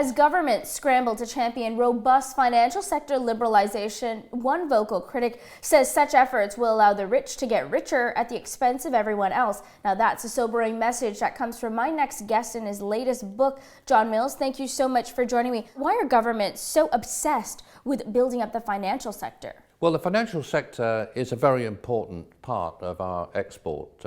As governments scramble to champion robust financial sector liberalization, one vocal critic says such efforts will allow the rich to get richer at the expense of everyone else. Now that's a sobering message that comes from my next guest in his latest book. John Mills, thank you so much for joining me. Why are governments so obsessed with building up the financial sector? Well, the financial sector is a very important part of our export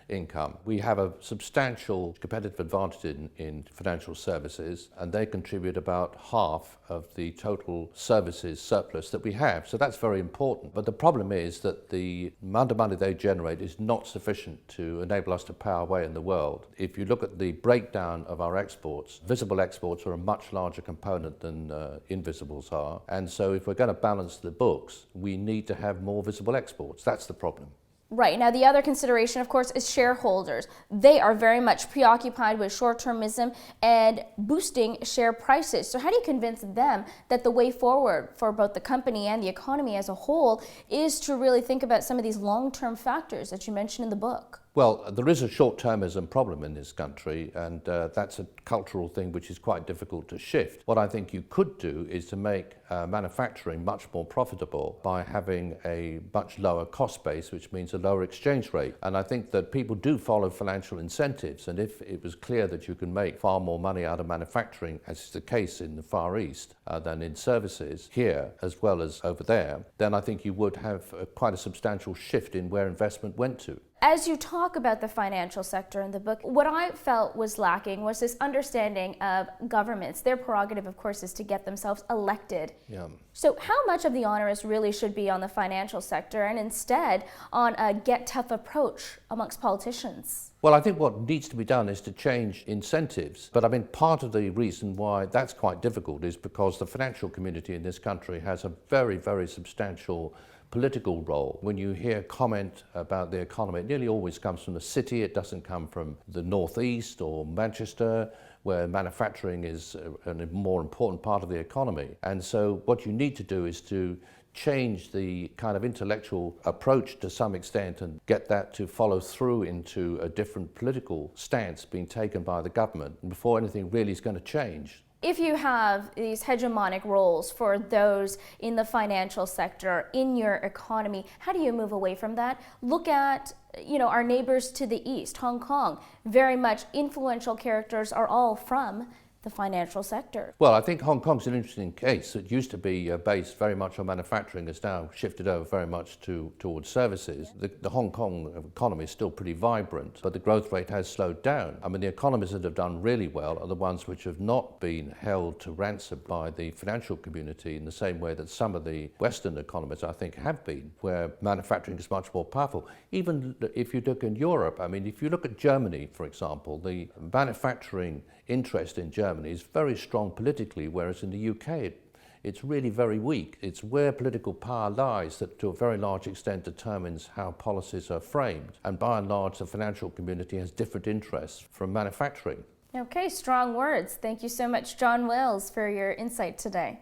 income. We have a substantial competitive advantage in financial services, and they contribute about half of the total services surplus that we have. So that's very important. But the problem is that the amount of money they generate is not sufficient to enable us to pay our way in the world. If you look at the breakdown of our exports, visible exports are a much larger component than invisibles are. And so if we're going to balance the books, we need to have more visible exports. That's the problem. Right. Now, the other consideration, of course, is shareholders. They are very much preoccupied with short-termism and boosting share prices. So how do you convince them that the way forward for both the company and the economy as a whole is to really think about some of these long-term factors that you mentioned in the book? Well, there is a short-termism problem in this country, and that's a cultural thing which is quite difficult to shift. What I think you could do is to make manufacturing much more profitable by having a much lower cost base, which means a lower exchange rate. And I think that people do follow financial incentives, and if it was clear that you can make far more money out of manufacturing, as is the case in the Far East, than in services here as well as over there, then I think you would have quite a substantial shift in where investment went to. As you talk about the financial sector in the book, what I felt was lacking was this understanding of governments. Their prerogative, of course, is to get themselves elected. Yeah. So how much of the onus really should be on the financial sector and instead on a get-tough approach amongst politicians? Well, I think what needs to be done is to change incentives. But I mean, part of the reason why that's quite difficult is because the financial community in this country has a very, very substantial political role. When you hear comment about the economy, it nearly always comes from the city. It doesn't come from the northeast or Manchester, where manufacturing is a more important part of the economy. And so what you need to do is to change the kind of intellectual approach to some extent and get that to follow through into a different political stance being taken by the government before anything really is going to change. If you have these hegemonic roles for those in the financial sector, in your economy, how do you move away from that? Look at, our neighbors to the east, Hong Kong. Very much influential characters are all from the financial sector. Well, I think Hong Kong's an interesting case. It used to be based very much on manufacturing. It's now shifted over very much towards services. The Hong Kong economy is still pretty vibrant, but the growth rate has slowed down. I mean, the economies that have done really well are the ones which have not been held to ransom by the financial community in the same way that some of the Western economies, I think, have been, where manufacturing is much more powerful. Even if you look in Europe, I mean, if you look at Germany, for example, the manufacturing interest in Germany is very strong politically, whereas in the UK it's really very weak. It's where political power lies that to a very large extent determines how policies are framed. And by and large, the financial community has different interests from manufacturing. Okay, strong words. Thank you so much, John Mills, for your insight today.